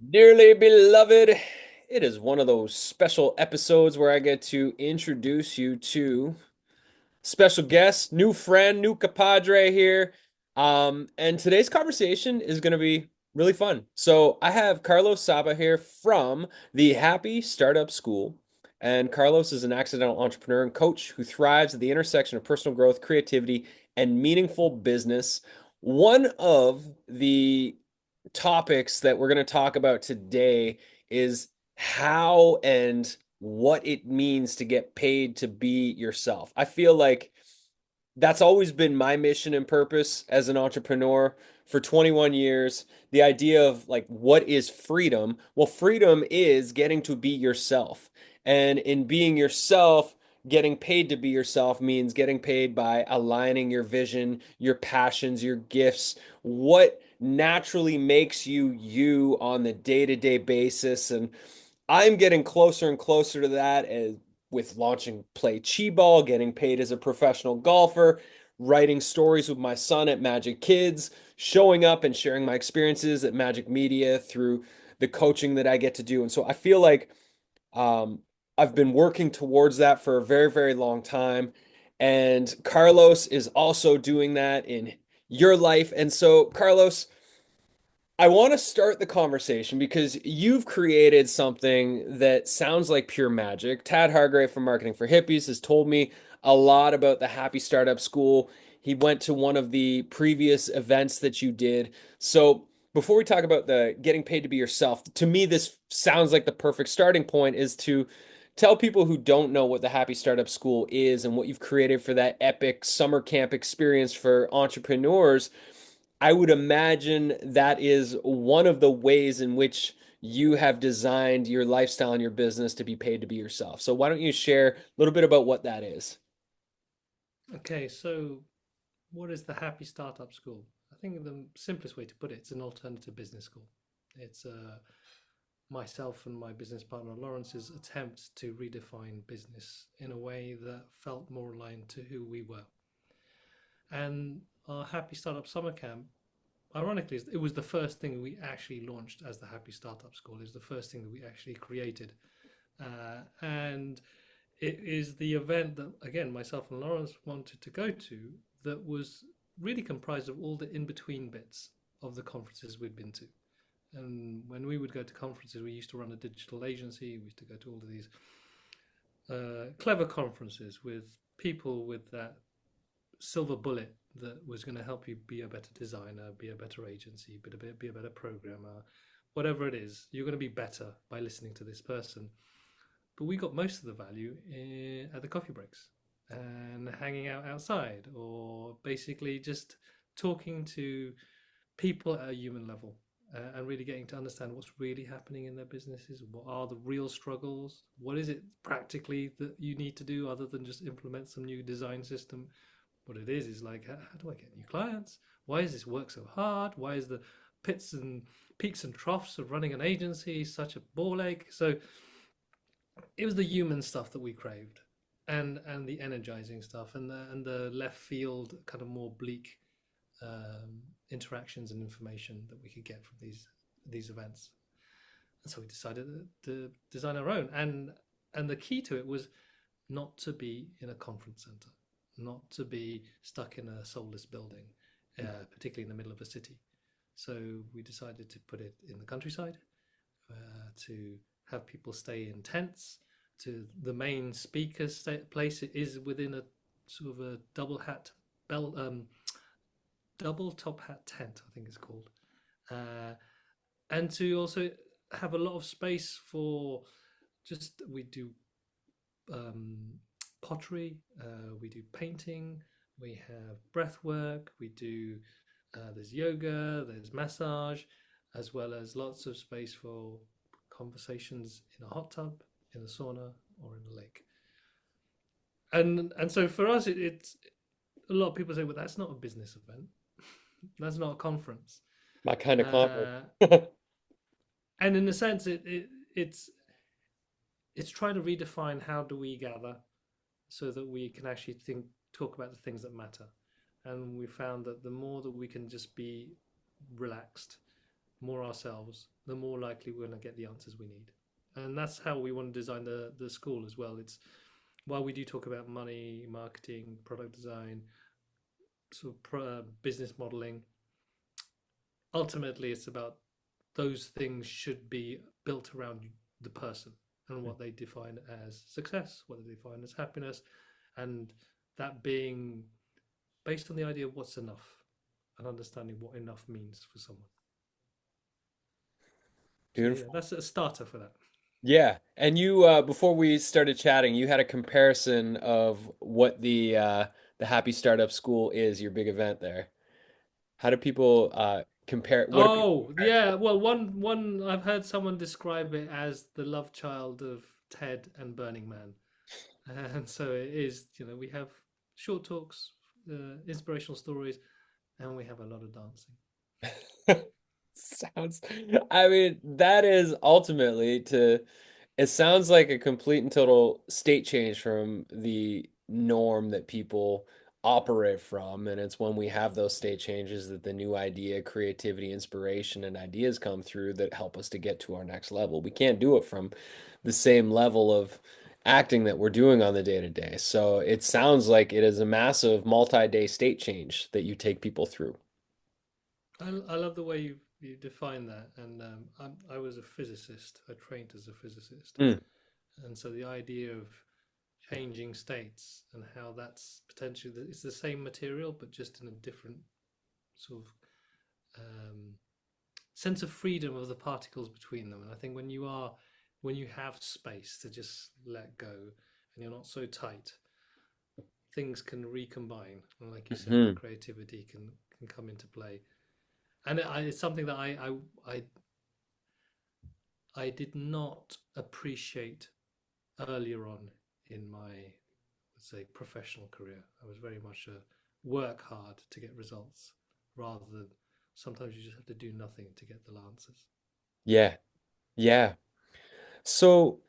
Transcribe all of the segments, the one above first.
Dearly beloved, it is one of those special episodes where I get to introduce you to special guest, new friend, new compadre here. And today's conversation is going to be really fun. So I have Carlos Saba here from the Happy Startup School. And Carlos is an accidental entrepreneur and coach who thrives at the intersection of personal growth, creativity, and meaningful business. One of the topics that we're going to talk about today is how and what it means to get paid to be yourself. I feel like that's always been my mission and purpose as an entrepreneur for 21 years. The idea of like, what is freedom? Well, freedom is getting to be yourself. And in being yourself, getting paid to be yourself means getting paid by aligning your vision, your passions, your gifts, what naturally makes you you on the day-to-day basis. And I'm getting closer and closer to that as with launching Play Chi Ball, getting paid as a professional golfer, writing stories with my son at Magic Kids, showing up and sharing my experiences at Magic Media through the coaching that I get to do. And so I feel like um, I've been working towards that for a very, very long time. And Carlos is also doing that in your life. And so, Carlos, I want to start the conversation because you've created something that sounds like pure magic. Tad Hargrave from Marketing for Hippies has told me a lot about the Happy Startup School. He went to one of the previous events that you did. So, before we talk about the getting paid to be yourself, to me, this sounds like the perfect starting point is to tell people who don't know what the Happy Startup School is and what you've created for that epic summer camp experience for entrepreneurs. I would imagine that is one of the ways in which you have designed your lifestyle and your business to be paid to be yourself. So why don't you share a little bit about what that is? Okay, so what is the Happy Startup School? I think the simplest way to put it, it's an alternative business school. It's myself and my business partner Lawrence's attempt to redefine business in a way that felt more aligned to who we were. And our Happy Startup Summer Camp, ironically, it was the first thing we actually launched as the Happy Startup School. It was the first thing that we actually created. And it is the event that, again, myself and Lawrence wanted to go to that was really comprised of all the in between bits of the conferences we'd been to. And when we would go to conferences, we used to run a digital agency. We used to go to all of these clever conferences with people with that silver bullet that was going to help you be a better designer, be a better agency, be a better programmer, whatever it is. You're going to be better by listening to this person. But we got most of the value at the coffee breaks and hanging out outside, or basically just talking to people at a human level and really getting to understand what's really happening in their businesses. What are the real struggles? What is it practically that you need to do other than just implement some new design system? What it is like, how do I get new clients? Why is this work so hard? Why is the pits and peaks and troughs of running an agency such a ball ache? So it was the human stuff that we craved, and the energizing stuff, and the left field kind of more bleak interactions and information that we could get from these events. And so we decided to design our own, and the key to it was not to be in a conference center, not to be stuck in a soulless building, particularly in the middle of a city. So we decided to put it in the countryside, to have people stay in tents. To the main speaker's place is within a sort of a bell, double top hat tent, I think it's called, uh, and to also have a lot of space for just we do um, pottery, we do painting, we have breath work, we do there's yoga, there's massage, as well as lots of space for conversations in a hot tub, in a sauna, or in a lake. And so for us, it's a lot of people say, well, that's not a business event, that's not a conference. My kind of conference. Uh, and in a sense, it's it's trying to redefine how do we gather so that we can actually talk about the things that matter. And we found that the more that we can just be relaxed more ourselves, the more likely we're going to get the answers we need. And that's how we want to design the school as well. It's while we do talk about money, marketing, product design, sort of business modeling, ultimately it's about those things should be built around the person and what they define as success, what they define as happiness, and that being based on the idea of what's enough and understanding what enough means for someone. So yeah, Beautiful. that's a starter for that. Yeah. And you before we started chatting, you had a comparison of what the Happy Startup School is, your big event there. How do people compare what do people Oh compare it to? yeah, well one I've heard someone describe it as the love child of TED and Burning Man, and so it is. You know, we have short talks, inspirational stories, and we have a lot of dancing. Sounds, I mean, that is ultimately to, it sounds like a complete and total state change from the norm that people operate from. And it's when we have those state changes that the new idea, creativity, inspiration, and ideas come through that help us to get to our next level. We can't do it from the same level of acting that we're doing on the day to day. So it sounds like it is a massive multi-day state change that you take people through. I love the way you define that, and I was a physicist. I trained as a physicist, Mm. and so the idea of changing states and how that's potentially it's the same material but just in a different sort of um, sense of freedom of the particles between them. And I think when you have space to just let go and you're not so tight, things can recombine. And like you said, the Mhm. creativity can come into play. And it's something that I I did not appreciate earlier on in my, let's say, professional career. I was very much a work hard to get results rather than sometimes you just have to do nothing to get the answers. Yeah. Yeah. So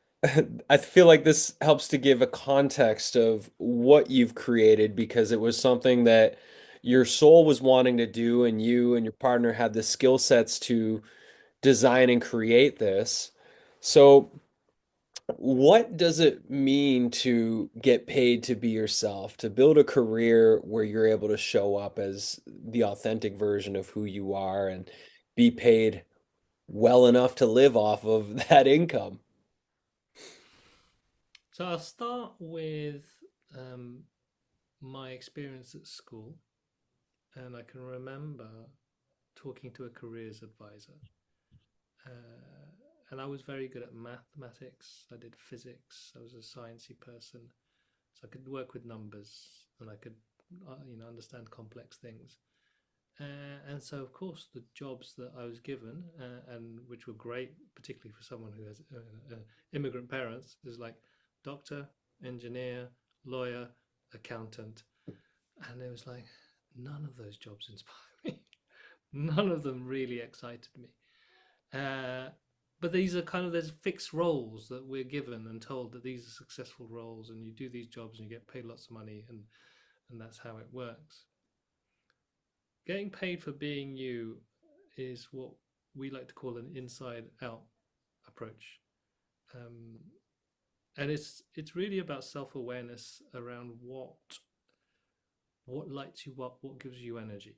I feel like this helps to give a context of what you've created because it was something that your soul was wanting to do, and you and your partner had the skill sets to design and create this. So, what does it mean to get paid to be yourself, to build a career where you're able to show up as the authentic version of who you are and be paid well enough to live off of that income? So I'll start with um, my experience at school, and I can remember talking to a careers advisor. And I was very good at mathematics. I did physics. I was a sciencey person, so I could work with numbers and I could, understand complex things. And so, of course, the jobs that I was given, and which were great, particularly for someone who has immigrant parents, is like doctor, engineer, lawyer, accountant, and it was like none of those jobs inspire me. None of them really excited me. Uh, but these are kind of there's fixed roles that we're given and told that these are successful roles, and you do these jobs and you get paid lots of money, and that's how it works. Getting paid for being you is what we like to call an inside out approach. Um, and it's really about self awareness around what lights you up, what gives you energy.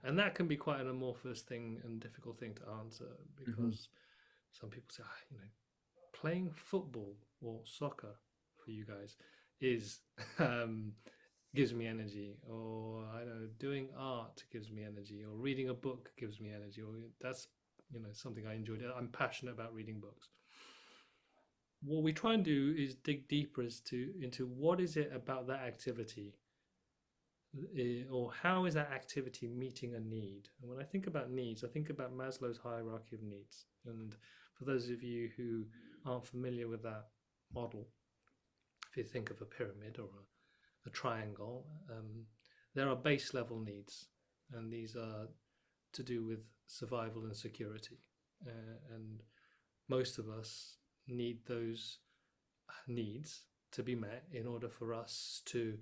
And that can be quite an amorphous thing and difficult thing to answer Mhm. because some people say, playing football or soccer for you guys is um, gives me energy, or I don't know, doing art gives me energy, or reading a book gives me energy, or that's something I enjoyed. I'm passionate about reading books. What we try and do is dig deeper as to into what is it about that activity, or how is that activity meeting a need. And when I think about needs, I think about Maslow's hierarchy of needs. And for those of you who aren't familiar with that model, if you think of a pyramid or a triangle, there are base level needs, and these are to do with survival and security. And most of us need those needs to be met in order for us to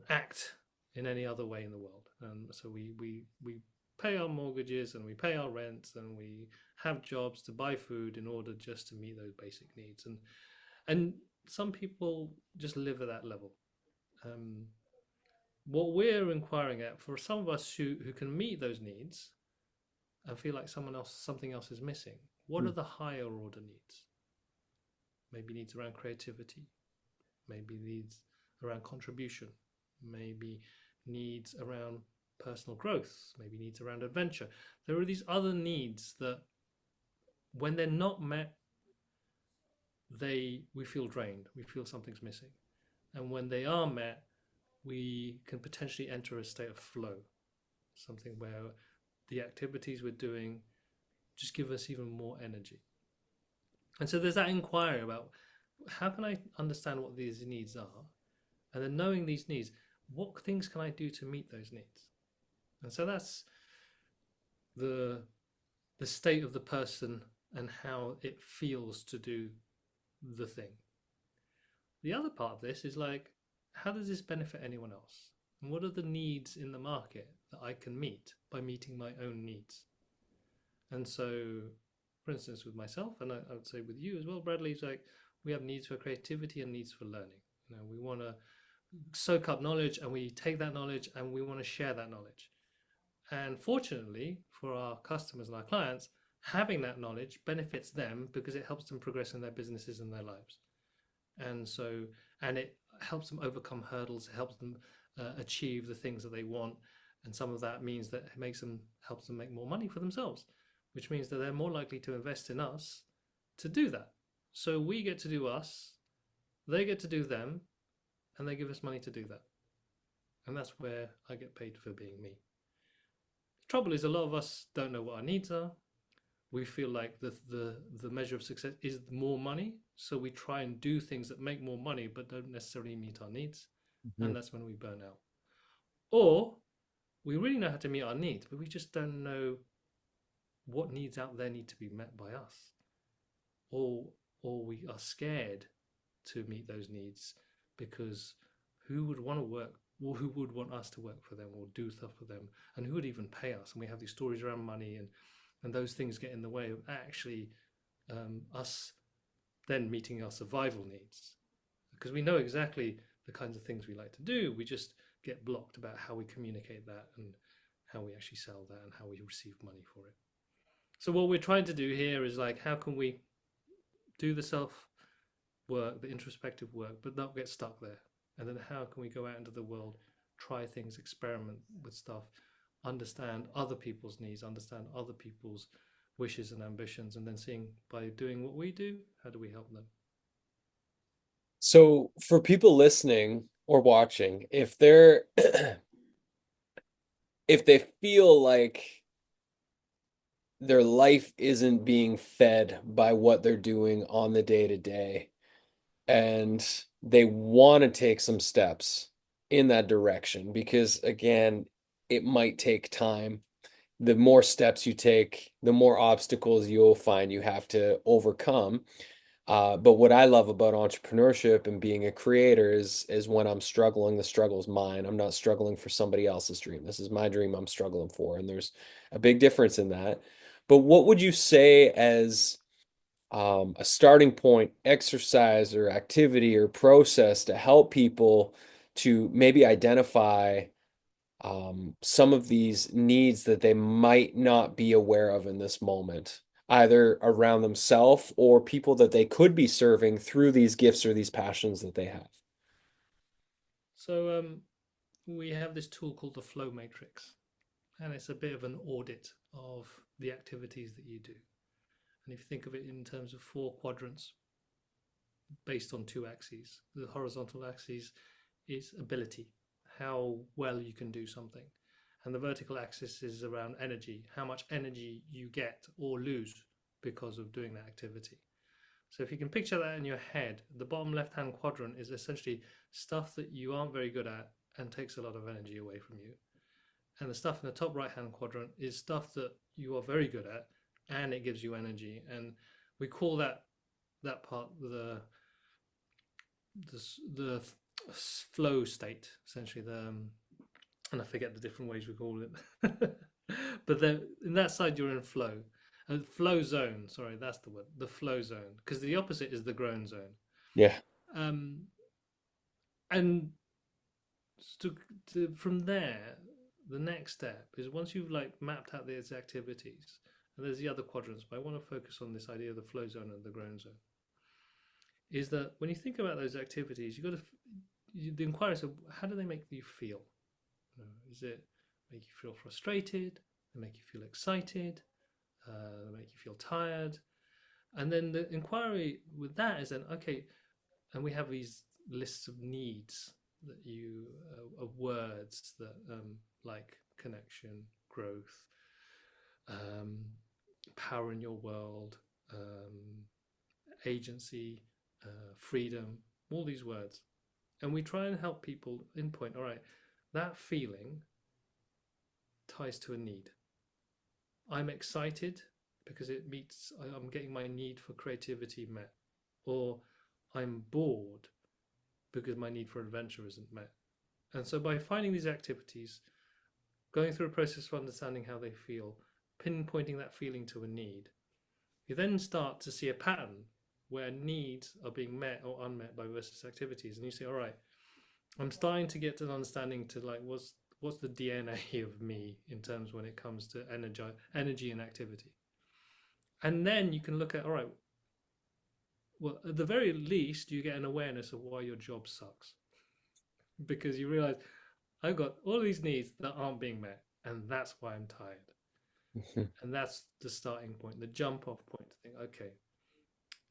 act in any other way in the world. And so we pay our mortgages and we pay our rent and we have jobs to buy food in order just to meet those basic needs. And some people just live at that level. Um, what we're inquiring at for some of us who can meet those needs and feel like something else is missing, what Hmm. are the higher order needs? Maybe needs around creativity, maybe needs around contribution, maybe needs around personal growth, maybe needs around adventure. There are these other needs that when they're not met, they we feel drained, we feel something's missing. And when they are met, we can potentially enter a state of flow, something where the activities we're doing just give us even more energy. And so there's that inquiry about how can I understand what these needs are? And then knowing these needs, what things can I do to meet those needs? And so that's the the state of the person and how it feels to do the thing. The other part of this is like, how does this benefit anyone else? And what are the needs in the market that I can meet by meeting my own needs? And so, for instance, with myself, and I would say with you as well, Bradley, it's like we have needs for creativity and needs for learning. We want to soak up knowledge and we take that knowledge and we want to share that knowledge. And fortunately for our customers and our clients, having that knowledge benefits them because it helps them progress in their businesses and their lives. And so, and it helps them overcome hurdles, it helps them achieve the things that they want. And some of that means that it helps them make more money for themselves, which means that they're more likely to invest in us to do that. So we get to do us, they get to do them, and they give us money to do that. And that's where I get paid for being me. The trouble is, a lot of us don't know what our needs are. We feel like the measure of success is more money, so we try and do things that make more money but don't necessarily meet our needs, Hmm. and that's when we burn out. Or we really know how to meet our needs, but we just don't know what needs out there need to be met by us, or or we are scared to meet those needs because who would want to work or who would want us to work for them or do stuff for them, and who would even pay us? And we have these stories around money, and those things get in the way of actually us then meeting our survival needs, because we know exactly the kinds of things we like to do. We just get blocked about how we communicate that and how we actually sell that and how we receive money for it. So what we're trying to do here is like, how can we do the self work, the introspective work, but not get stuck there? And then how can we go out into the world, try things, experiment with stuff, understand other people's needs, understand other people's wishes and ambitions, and then seeing by doing what we do, how do we help them? So for people listening or watching, if they're if they feel like their life isn't being fed by what they're doing on the day to day, and they want to take some steps in that direction, because again, it might take time. The more steps you take, the more obstacles you'll find you have to overcome. But what I love about entrepreneurship and being a creator is when I'm struggling, the struggle's mine. I'm not struggling for somebody else's dream. This is my dream I'm struggling for, and there's a big difference in that. But what would you say as a starting point, exercise or activity or process to help people to maybe identify some of these needs that they might not be aware of in this moment, either around themselves or people that they could be serving through these gifts or these passions that they have? So we have this tool called the flow matrix, and it's a bit of an audit of the activities that you do. And if you think of it in terms of four quadrants based on two axes, the horizontal axis is ability, how well you can do something. And the vertical axis is around energy, how much energy you get or lose because of doing that activity. So if you can picture that in your head, the bottom left-hand quadrant is essentially stuff that you aren't very good at and takes a lot of energy away from you. And the stuff in the top right-hand quadrant is stuff that you are very good at and it gives you energy. And we call that part the flow state, essentially. And I forget the different ways we call it. But then in that side, you're in flow. Flow zone, sorry, that's the word, the flow zone, because the opposite is the groan zone. Yeah. Um, and to, from there, the next step is once you've like mapped out these activities, and there's the other quadrants, but I want to focus on this idea of the flow zone and the groan zone. Is that when you think about those activities, you got to the inquiry is how do they make you feel? Is it make you feel frustrated? They make you feel excited? They make you feel tired? And then the inquiry with that is then okay, and we have these lists of needs that you of words that like connection, growth, um, power in your world, agency, freedom, all these words, and we try and help people pinpoint. All right, that feeling ties to a need. I'm excited because it meets. I'm getting my need for creativity met, or I'm bored because my need for adventure isn't met. And so by finding these activities, going through a process of understanding how they feel, pinpointing that feeling to a need, you then start to see a pattern where needs are being met or unmet by versus activities. And you say, all right, I'm starting to get an understanding to like what's the DNA of me in terms when it comes to energy and activity. And then you can look at, all right, well, at the very least, you get an awareness of why your job sucks because you realize I've got all these needs that aren't being met, and that's why I'm tired. And that's the starting point, the jump off point to think, okay,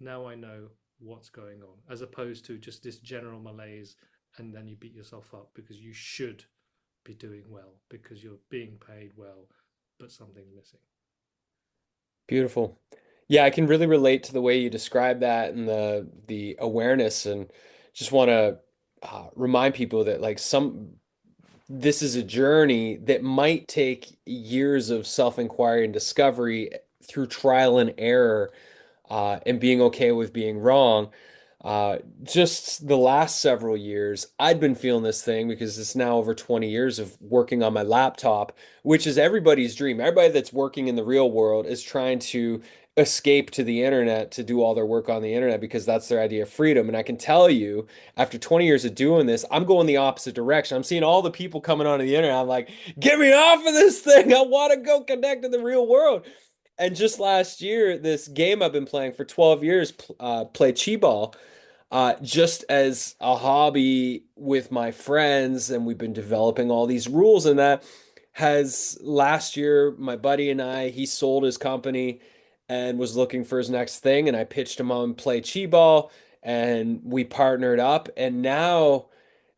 now I know what's going on, as opposed to just this general malaise, and then you beat yourself up because you should be doing well because you're being paid well, but something's missing. Beautiful. Yeah, I can really relate to the way you describe that and the awareness, and just want to remind people that like some this is a journey that might take years of self-inquiry and discovery through trial and error, and being okay with being wrong. Just the last several years, I'd been feeling this thing because it's now over 20 years of working on my laptop, which is everybody's dream. Everybody that's working in the real world is trying to escape to the internet to do all their work on the internet because that's their idea of freedom. And I can tell you, after 20 years of doing this, I'm going the opposite direction. I'm seeing all the people coming onto the internet. I'm like, get me off of this thing. I want to go connect to the real world. And just last year, this game I've been playing for 12 years, play Chi-Ball, just as a hobby with my friends, and we've been developing all these rules. And that has last year, my buddy and I, he sold his company and was looking for his next thing. And I pitched him on Play Chi-Ball, and we partnered up. And now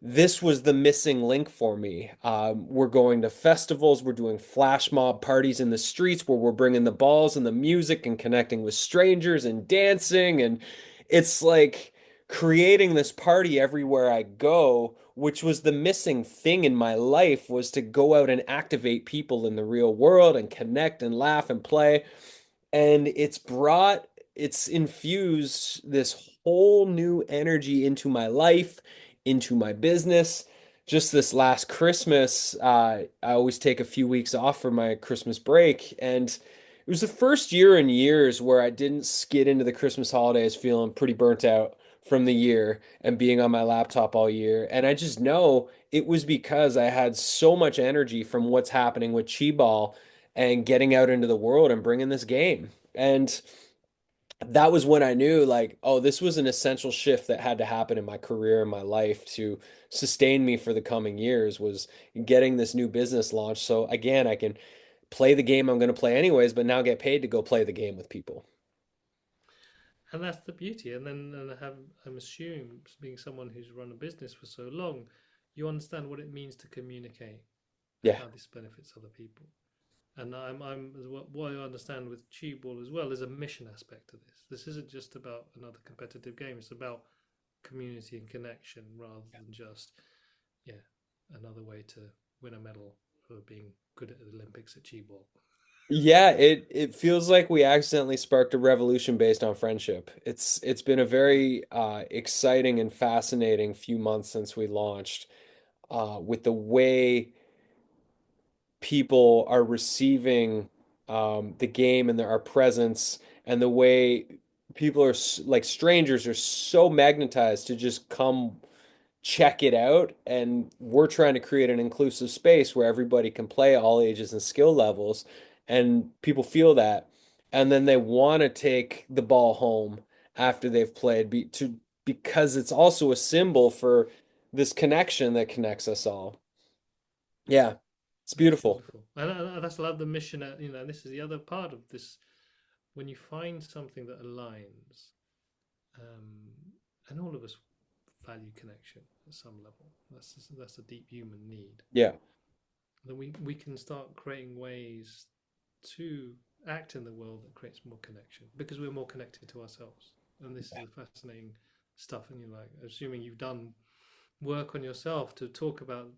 this was the missing link for me. We're going to festivals, we're doing flash mob parties in the streets where we're bringing the balls and the music and connecting with strangers and dancing. And it's like creating this party everywhere I go, which was the missing thing in my life, was to go out and activate people in the real world and connect and laugh and play. And it's infused this whole new energy into my life, into my business. Just this last Christmas, I always take a few weeks off for my Christmas break, and it was the first year in years where I didn't skid into the Christmas holidays feeling pretty burnt out from the year and being on my laptop all year. And I just know it was because I had so much energy from what's happening with Chi Ball and getting out into the world and bringing this game. And that was when I knew, like, oh, this was an essential shift that had to happen in my career and my life to sustain me for the coming years, was getting this new business launched. So again, I can play the game I'm going to play anyways, but now get paid to go play the game with people. And that's the beauty. And then and have I'm assuming being someone who's run a business for so long, you understand what it means to communicate and Yeah. how this benefits other people. And I'm what I understand with Cheat Ball as well. There's a mission aspect to this. This isn't just about another competitive game. It's about community and connection rather than just yeah another way to win a medal for being good at the Olympics at Cheat Ball. Yeah, it feels like we accidentally sparked a revolution based on friendship. It's been a very exciting and fascinating few months since we launched, with the way people are receiving the game and our presence and the way people are like strangers are so magnetized to just come check it out. And we're trying to create an inclusive space where everybody can play all ages and skill levels, and people feel that. And then they want to take the ball home after they've played because it's also a symbol for this connection that connects us all. Yeah, it's That's beautiful. beautiful. And that's love the mission. This is the other part of this. When you find something that aligns, um, and all of us value connection at some level. That's a deep human need. Yeah, Then we can start creating ways to act in the world that creates more connection because we're more connected to ourselves. And this is the fascinating stuff. And you're like, assuming you've done work on yourself to talk about,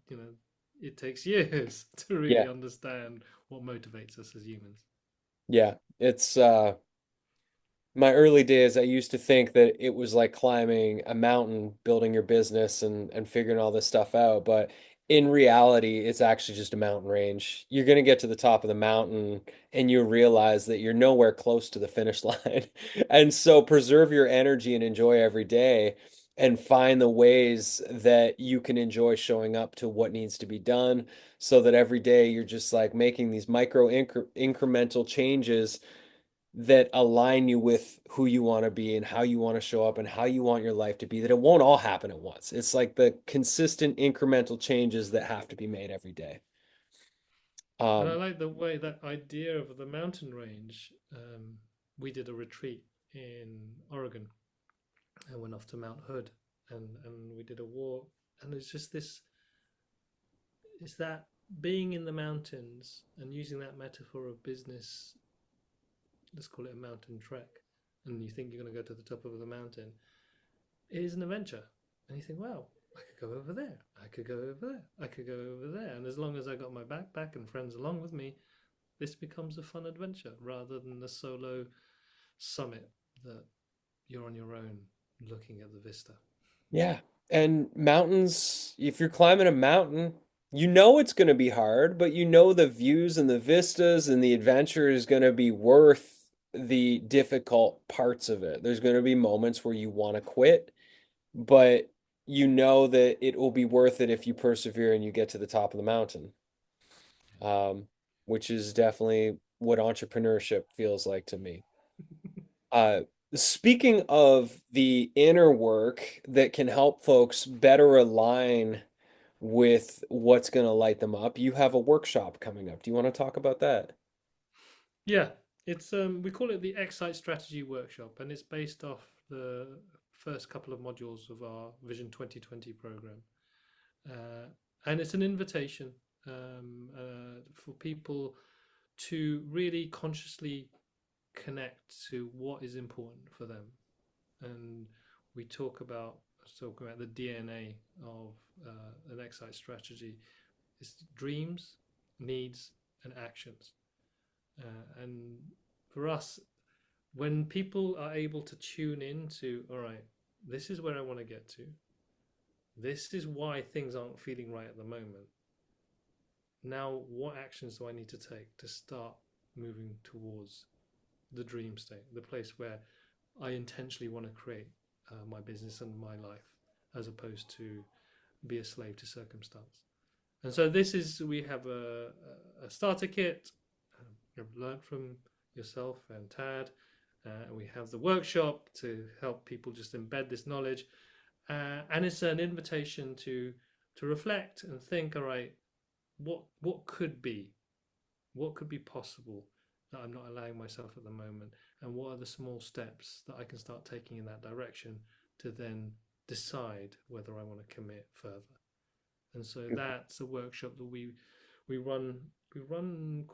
it takes years to really yeah, understand what motivates us as humans. yeah. It's my early days, I used to think that it was like climbing a mountain, building your business and figuring all this stuff out. But in reality, it's actually just a mountain range. You're going to get to the top of the mountain and you realize that you're nowhere close to the finish line. And so preserve your energy and enjoy every day and find the ways that you can enjoy showing up to what needs to be done so that every day you're just like making these incremental changes that align you with who you want to be and how you want to show up and how you want your life to be, that it won't all happen at once. It's like the consistent incremental changes that have to be made every day. And I Um, like the way that idea of the mountain range. We did a retreat in Oregon and went off to Mount Hood, and we did a walk. And it's just this, it's that being in the mountains and using that metaphor of business, let's call it a mountain trek, and you think you're going to go to the top of the mountain, it is an adventure. And you think, wow, I could go over there, I could go over there, I could go over there. And as long as I got my backpack and friends along with me, this becomes a fun adventure rather than the solo summit that you're on your own looking at the vista. yeah. And mountains, if you're climbing a mountain, you know it's going to be hard, but you know the views and the vistas and the adventure is going to be worth the difficult parts of it. There's going to be moments where you want to quit, but you know that it will be worth it if you persevere and you get to the top of the mountain, um, which is definitely what entrepreneurship feels like to me. Uh, Speaking of the inner work that can help folks better align with what's going to light them up, you have a workshop coming up. Do you want to talk about that? Yeah, it's we call it the Excite Strategy Workshop, and it's based off the first couple of modules of our Vision 2020 program. Uh, and it's an invitation for people to really consciously connect to what is important for them. And we talk about the DNA of an Excite strategy. It's dreams, needs, and actions. And for us, when people are able to tune in to, all right, this is where I want to get to, this is why things aren't feeling right at the moment. Now, what actions do I need to take to start moving towards the dream state, the place where I intentionally want to create my business and my life, as opposed to be a slave to circumstance? And so this is we have a starter kit. You've learned from yourself and Tad. We have the workshop to help people just embed this knowledge, and it's an invitation to reflect and think. All right, what could be possible that I'm not allowing myself at the moment, and what are the small steps that I can start taking in that direction to then decide whether I want to commit further. And so that's a workshop that we run we run,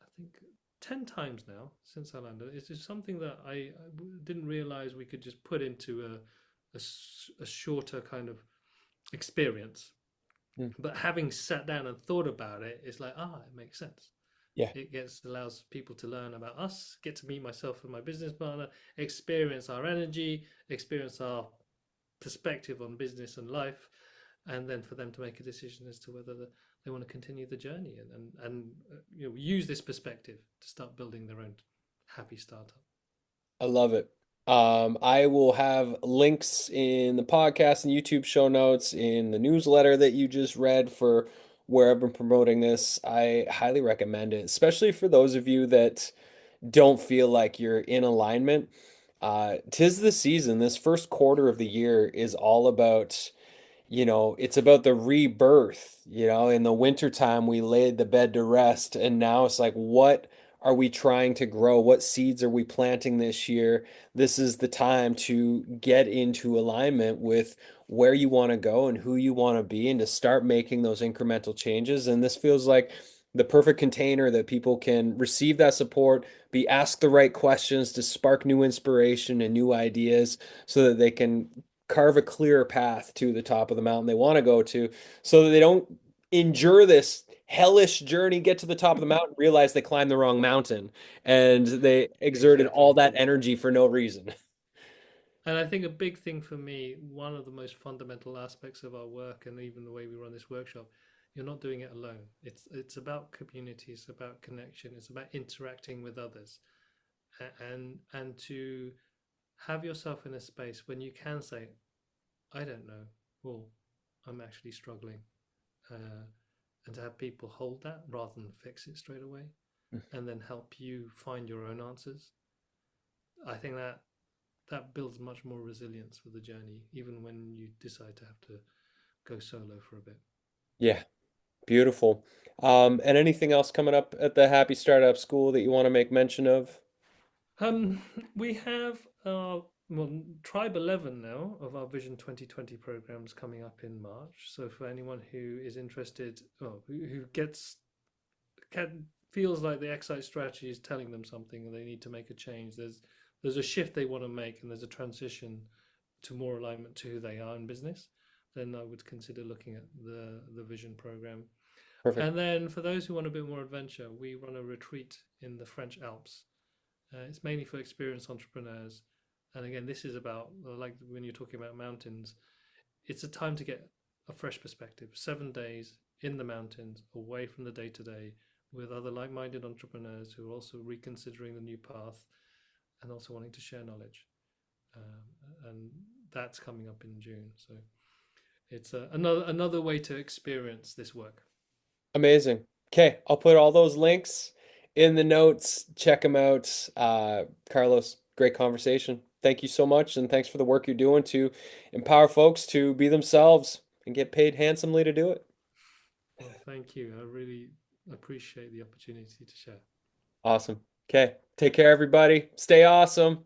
I think, 10 times now since I landed. It's just something that I didn't realize we could just put into a shorter kind of experience. Mm. But having sat down and thought about it, it's like, it makes sense. Yeah. It gets allows people to learn about us, get to meet myself and my business partner, experience our energy, experience our perspective on business and life, and then for them to make a decision as to whether they want to continue the journey and use this perspective to start building their own happy startup. I love it. I will have links in the podcast and YouTube show notes in the newsletter that you just read for where I've been promoting this. I highly recommend it, especially for those of you that don't feel like you're in alignment. 'Tis the season. This first quarter of the year is all about it's about the rebirth. In the wintertime, we laid the bed to rest, and now it's like, what are we trying to grow? What seeds are we planting this year? This is the time to get into alignment with where you want to go and who you want to be, and to start making those incremental changes. And this feels like the perfect container that people can receive that support, be asked the right questions to spark new inspiration and new ideas so that they can carve a clearer path to the top of the mountain they want to go to so that they don't endure this hellish journey, get to the top of the mountain, realize they climbed the wrong mountain and they exerted all Exactly. that energy for no reason. And I think a big thing for me, one of the most fundamental aspects of our work and even the way we run this workshop, you're not doing it alone. It's about community, it's about connection, it's about interacting with others. And to have yourself in a space when you can say, I don't know, or I'm actually struggling. Uh, and to have people hold that rather than fix it straight away and then help you find your own answers. I think that builds much more resilience for the journey, even when you decide to have to go solo for a bit. Yeah, beautiful. And anything else coming up at the Happy Startup School that you want to make mention of? Um, we have well, Tribe 11 now of our Vision 2020 programs coming up in March. So for anyone who is interested, who feels like the Excite strategy is telling them something and they need to make a change, there's a shift they want to make and there's a transition to more alignment to who they are in business, then I would consider looking at the Vision program. Perfect. And then for those who want a bit more adventure, we run a retreat in the French Alps. It's mainly for experienced entrepreneurs. And again, this is about, like when you're talking about mountains, it's a time to get a fresh perspective. 7 days in the mountains, away from the day to day, with other like minded entrepreneurs who are also reconsidering the new path and also wanting to share knowledge. And that's coming up in June. So it's another way to experience this work. Amazing. Okay, I'll put all those links in the notes. Check them out. Carlos, great conversation. Thank you so much, and thanks for the work you're doing to empower folks to be themselves and get paid handsomely to do it. Well, thank you. I really appreciate the opportunity to share. Awesome. Okay, take care, everybody. Stay awesome.